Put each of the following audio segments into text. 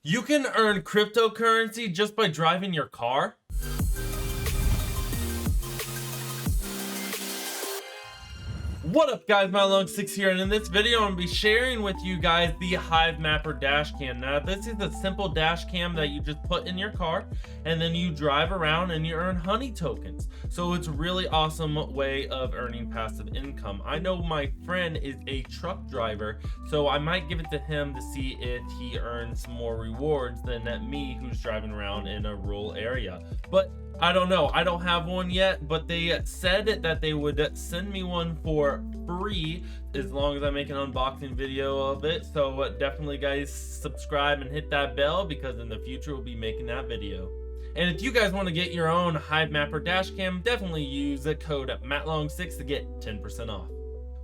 You can earn cryptocurrency just by driving your car. What up guys, Hivemapper here, and in this video I'm going to be sharing with you guys the Hivemapper Dashcam. Now this is a simple dash cam that you just put in your car and then you drive around and you earn honey tokens. So it's a really awesome way of earning passive income. I know my friend is a truck driver, so I might give it to him to see if he earns more rewards than me who's driving around in a rural area. But I don't know, I don't have one yet, but they said that they would send me one for free as long as I make an unboxing video of it. So definitely guys, subscribe and hit that bell because in the future we'll be making that video. And if you guys want to get your own Hivemapper Dashcam, definitely use the code MATTLONG6 to get 10% off.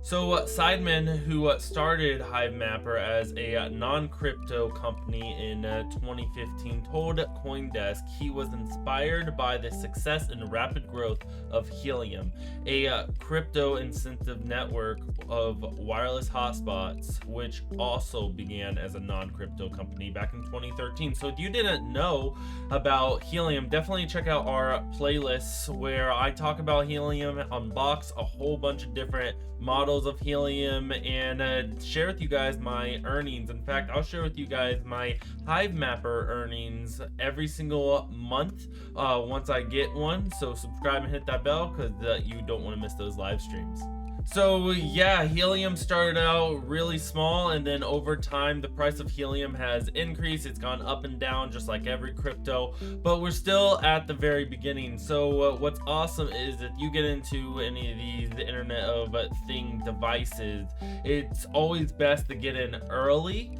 So Sideman, who started Hivemapper as a non-crypto company in 2015, told CoinDesk he was inspired by the success and rapid growth of Helium, a crypto incentive network of wireless hotspots, which also began as a non-crypto company back in 2013. So if you didn't know about Helium, definitely check out our playlists where I talk about Helium, unbox a whole bunch of different models of Helium, and share with you guys my earnings. In fact, I'll share with you guys my Hivemapper earnings every single month once I get one. So subscribe and hit that bell because you don't want to miss those live streams. So yeah, Helium started out really small, and then over time the price of Helium has increased. It's gone up and down just like every crypto, but we're still at the very beginning. So what's awesome is if you get into any of these Internet of Thing devices, it's always best to get in early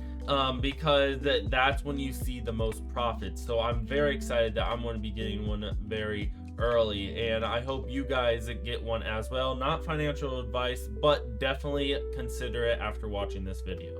because that's when you see the most profits. So I'm very excited that I'm going to be getting one very early, and I hope you guys get one as well. Not financial advice, but definitely consider it after watching this video.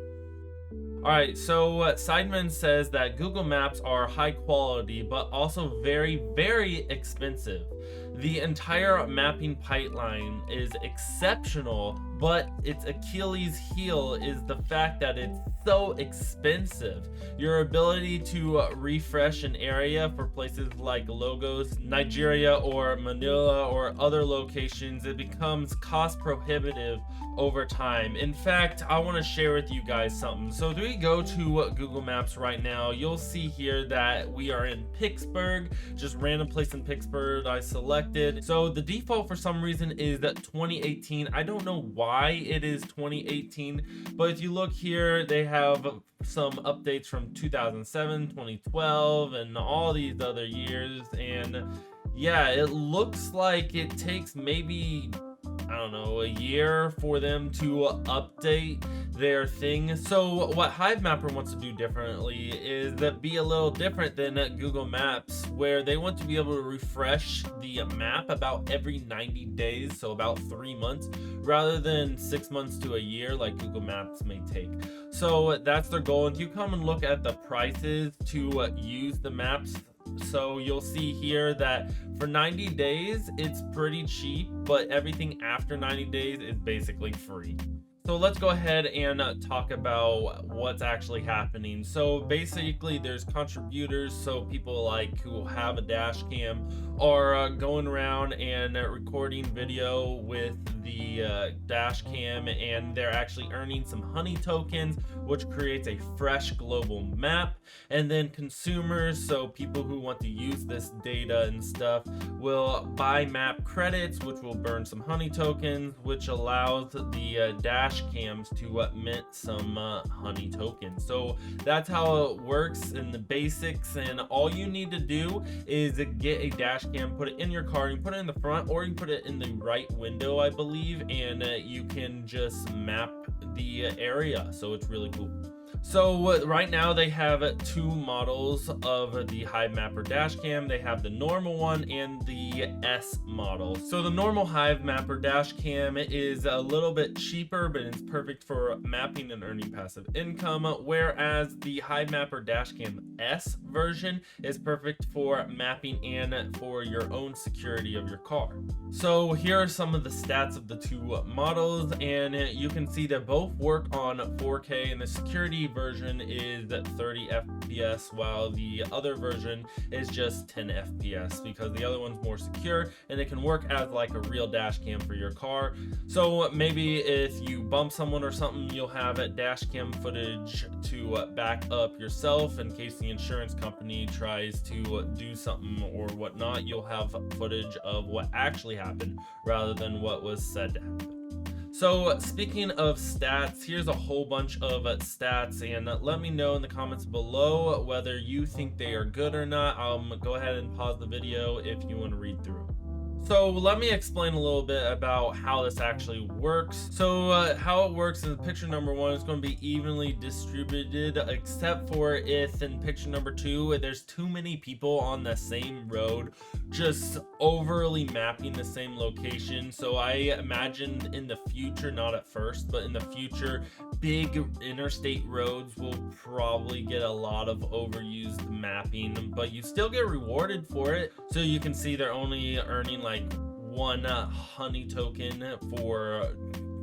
Alright, so Sideman says that Google Maps are high quality but also very, very expensive. The entire mapping pipeline is exceptional, but its Achilles heel is the fact that it's so expensive. Your ability to refresh an area for places like Lagos, Nigeria, or Manila, or other locations, it becomes cost prohibitive over time. In fact, I want to share with you guys something. So if we go to Google Maps right now, you'll see here that we are in Pittsburgh, just random place in Pittsburgh I selected. So the default for some reason is that 2018. I don't know why it is 2018, but if you look here, they have some updates from 2007, 2012, and all these other years. And yeah, it looks like it takes maybe, I don't know, a year for them to update their thing. So what Hivemapper wants to do differently is that be a little different than Google Maps, where they want to be able to refresh the map about every 90 days, so about 3 months, rather than 6 months to a year like Google Maps may take. So that's their goal. And you come and look at the prices to use the maps, so you'll see here that for 90 days it's pretty cheap, but everything after 90 days is basically free. So let's go ahead and talk about what's actually happening. So basically there's contributors, so people like who have a dash cam are going around and recording video with the dash cam, and they're actually earning some honey tokens, which creates a fresh global map. And then consumers, so people who want to use this data and stuff, will buy map credits, which will burn some honey tokens, which allows the dash cams to mint some honey tokens. So that's how it works in the basics, and all you need to do is get a dash cam, put it in your car, you put it in the front, or you can put it in the right window, I believe, and you can just map the area. So it's really cool. So right now they have two models of the Hivemapper Dashcam. They have the normal one and the S model. So the normal Hivemapper Dashcam is a little bit cheaper, but it's perfect for mapping and earning passive income, whereas the Hivemapper Dashcam S version is perfect for mapping and for your own security of your car. So here are some of the stats of the two models, and you can see that both work on 4K, and the security free version is 30 FPS, while the other version is just 10 FPS, because the other one's more secure and it can work as like a real dash cam for your car. So maybe if you bump someone or something, you'll have a dash cam footage to back up yourself in case the insurance company tries to do something or whatnot. You'll have footage of what actually happened rather than what was said to happen. So speaking of stats, here's a whole bunch of stats, and let me know in the comments below whether you think they are good or not. Go ahead and pause the video if you want to read through. So let me explain a little bit about how this actually works. So how it works in picture number 1 is going to be evenly distributed, except for if in picture number 2 there's too many people on the same road just overly mapping the same location. So I imagine in the future, not at first, but in the future, big interstate roads will probably get a lot of overused mapping, but you still get rewarded for it. So you can see they're only earning like 1 honey token for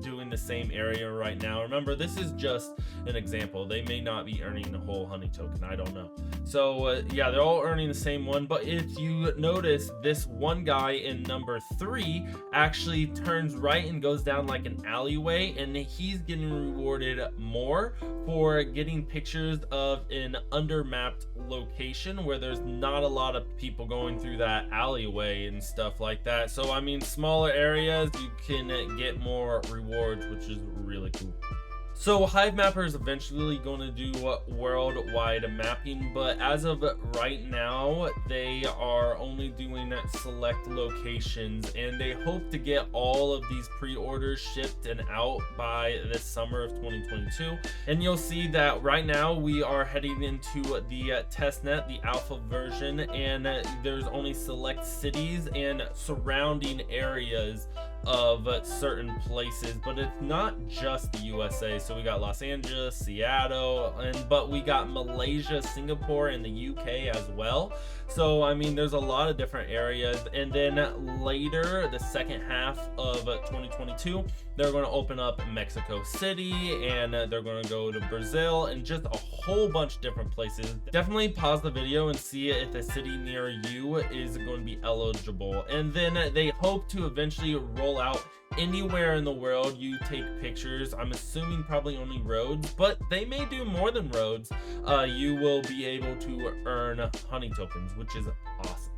doing the same area right now. Remember, this is just an example. They may not be earning the whole honey token, I don't know. So yeah, they're all earning the same one, but if you notice, this one guy in number 3 actually turns right and goes down like an alleyway, and he's getting rewarded more for getting pictures of an undermapped location where there's not a lot of people going through that alleyway and stuff like that. So I mean, smaller areas, you can get more rewards, which is really cool. So Hivemapper is eventually going to do worldwide mapping, but as of right now, they are only doing select locations, and they hope to get all of these pre-orders shipped and out by this summer of 2022. And you'll see that right now we are heading into the testnet, the alpha version, and there's only select cities and surrounding areas of certain places, but it's not just the USA. So we got Los Angeles, Seattle, but we got Malaysia, Singapore, and the UK as well. So I mean, there's a lot of different areas. And then later, the second half of 2022, they're going to open up Mexico City, and they're going to go to Brazil, and just a whole bunch of different places. Definitely pause the video and see if a city near you is going to be eligible. And then they hope to eventually roll out anywhere in the world you take pictures. I'm assuming probably only roads, but they may do more than roads. You will be able to earn honey tokens, which is awesome.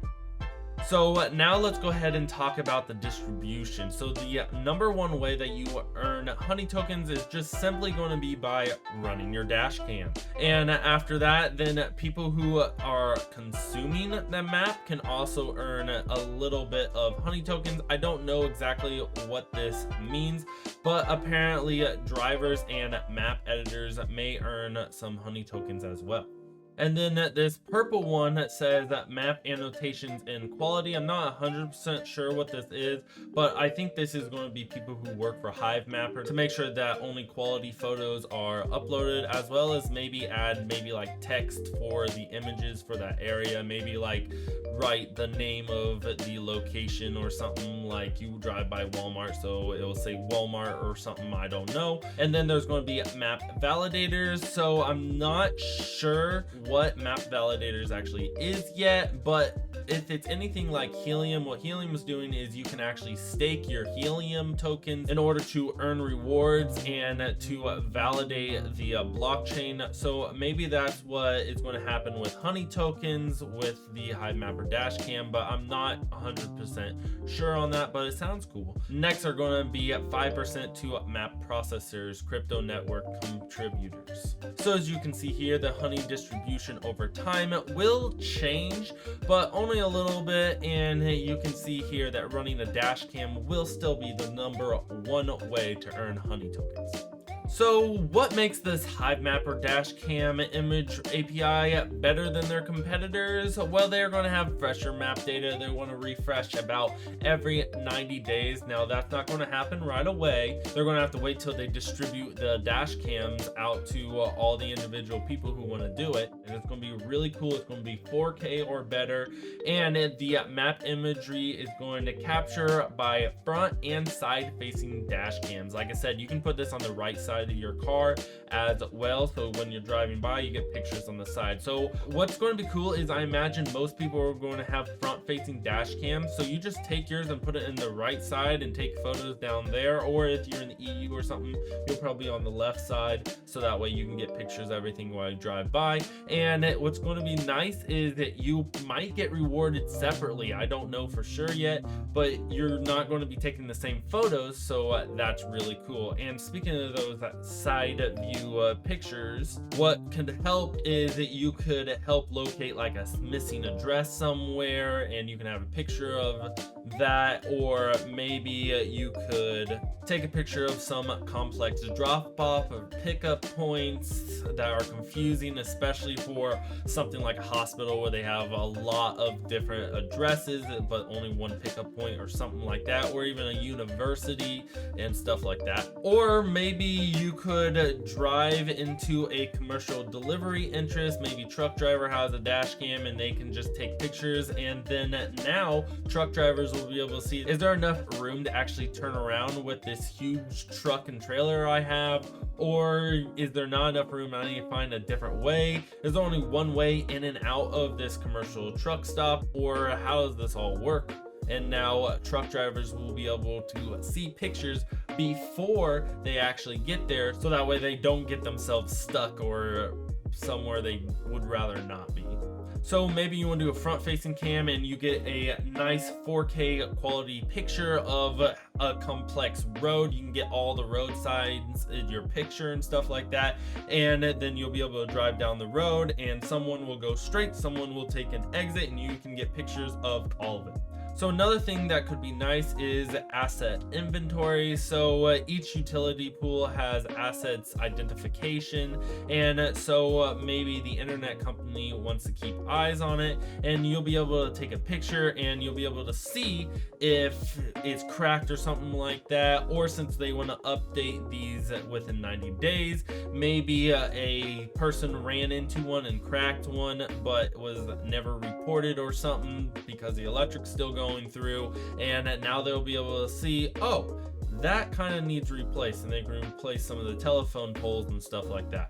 So now let's go ahead and talk about the distribution. So the number 1 way that you earn honey tokens is just simply going to be by running your dash cam. And after that, then people who are consuming the map can also earn a little bit of honey tokens. I don't know exactly what this means, but apparently drivers and map editors may earn some honey tokens as well. And then this purple one that says that map annotations and quality. I'm not 100% sure what this is, but I think this is going to be people who work for Hivemapper to make sure that only quality photos are uploaded, as well as maybe add like text for the images for that area. Maybe like write the name of the location or something, like you drive by Walmart, so it will say Walmart or something, I don't know. And then there's going to be map validators. So I'm not sure what map validators actually is yet, but if it's anything like Helium, what Helium is doing is you can actually stake your Helium tokens in order to earn rewards and to validate the blockchain. So maybe that's what is going to happen with honey tokens with the Hivemapper Dashcam, but I'm not 100% sure on that, but it sounds cool. Next are going to be 5% to map processors, crypto network contributors. So as you can see here, the honey distribution over time will change, but only a little bit. And you can see here that running the dash cam will still be the number 1 way to earn honey tokens. So what makes this Hivemapper Dashcam image API better than their competitors? Well, they're going to have fresher map data. They want to refresh about every 90 days. Now, that's not going to happen right away. They're going to have to wait till they distribute the dash cams out to all the individual people who want to do it. And it's going to be really cool. It's going to be 4K or better. And the map imagery is going to capture by front and side facing dash cams. Like I said, you can put this on the right side side of your car as well, so when you're driving by you get pictures on the side. So what's going to be cool is I imagine most people are going to have front facing dash cams, so you just take yours and put it in the right side and take photos down there, or if you're in the EU or something, you'll probably be on the left side, so that way you can get pictures of everything while you drive by. And what's going to be nice is that you might get rewarded separately. I don't know for sure yet, but you're not going to be taking the same photos, so that's really cool. And speaking of those side view pictures, what could help is that you could help locate like a missing address somewhere, and you can have a picture of that, or maybe you could take a picture of some complex drop-off or pickup points that are confusing, especially for something like a hospital where they have a lot of different addresses but only one pickup point or something like that, or even a university and stuff like that. Or maybe you could drive into a commercial delivery interest, maybe truck driver has a dash cam and they can just take pictures, and then now truck drivers will be able to see, is there enough room to actually turn around with this huge truck and trailer I have, or is there not enough room, I need to find a different way, there's only one way in and out of this commercial truck stop, or how does this all work? And now truck drivers will be able to see pictures before they actually get there, so that way they don't get themselves stuck or somewhere they would rather not be. So maybe you want to do a front facing cam and you get a nice 4K quality picture of a complex road. You can get all the road signs in your picture and stuff like that, and then you'll be able to drive down the road and someone will go straight, someone will take an exit, and you can get pictures of all of it. So another thing that could be nice is asset inventory. So each utility pool has assets identification, and so maybe the internet company wants to keep eyes on it, and you'll be able to take a picture and you'll be able to see if it's cracked or something like that, or since they want to update these within 90 days, maybe a person ran into one and cracked one but was never reported or something because the electric's still going through, and now they'll be able to see, oh, that kind of needs replaced, and they can replace some of the telephone poles and stuff like that.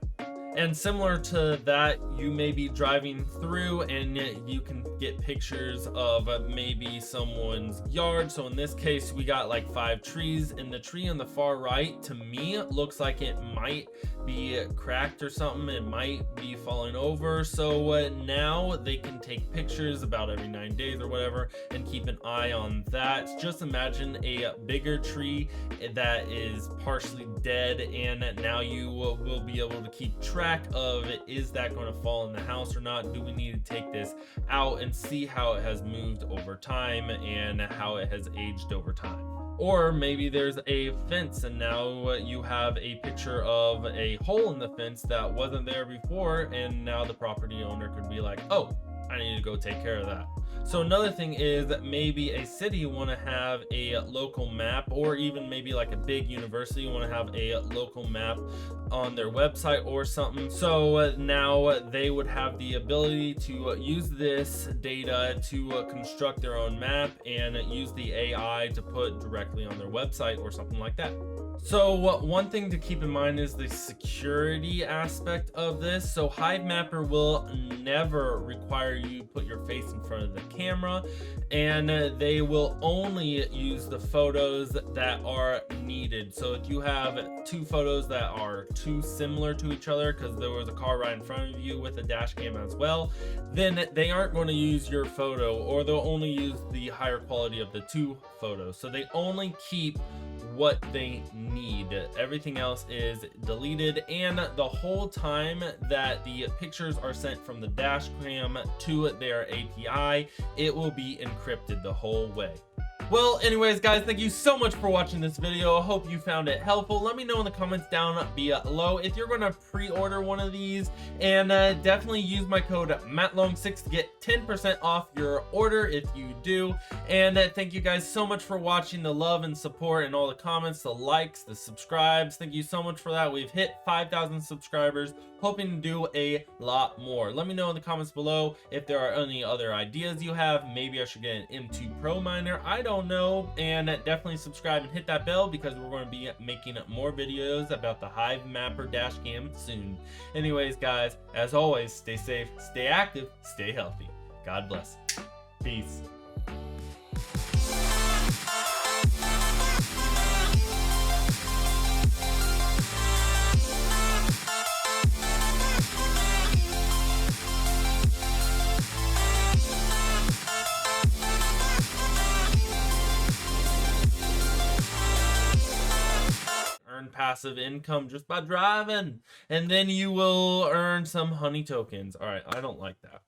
And similar to that, you may be driving through and you can get pictures of maybe someone's yard. So in this case, we got like 5 trees, and the tree on the far right, to me, looks like it might be cracked or something. It might be falling over. So now they can take pictures about every 9 days or whatever and keep an eye on that. Just imagine a bigger tree that is partially dead, and now you will be able to keep track of it. Is that going to fall in the house or not? Do we need to take this out and see how it has moved over time and how it has aged over time? Or maybe there's a fence and now you have a picture of a hole in the fence that wasn't there before, and now the property owner could be like, oh, I need to go take care of that. So another thing is that maybe a city want to have a local map, or even maybe like a big university want to have a local map on their website or something. So now they would have the ability to use this data to construct their own map and use the AI to put directly on their website or something like that. So one thing to keep in mind is the security aspect of this. So Hivemapper will never require you to put your face in front of the camera, and they will only use the photos that are needed. So if you have 2 photos that are too similar to each other because there was a car right in front of you with a dash cam as well, then they aren't going to use your photo, or they'll only use the higher quality of the 2 photos. So they only keep what they need. Everything else is deleted, and the whole time that the pictures are sent from the dash cam to their API, it will be encrypted the whole way. Well, anyways, guys, thank you so much for watching this video. I hope you found it helpful. Let me know in the comments down below if you're going to pre-order one of these, and definitely use my code MattLong6 to get 10% off your order if you do. And thank you guys so much for watching, the love and support and all the comments, the likes, the subscribes. Thank you so much for that. We've hit 5,000 subscribers, hoping to do a lot more. Let me know in the comments below if there are any other ideas you have. Maybe I should get an M2 Pro miner. I don't don't know. And definitely subscribe and hit that bell because we're going to be making more videos about the Hivemapper Dashcam soon. Anyways, guys, as always, stay safe, stay active, stay healthy. God bless. Peace. Earn passive income just by driving, and then you will earn some honey tokens. All right, I don't like that.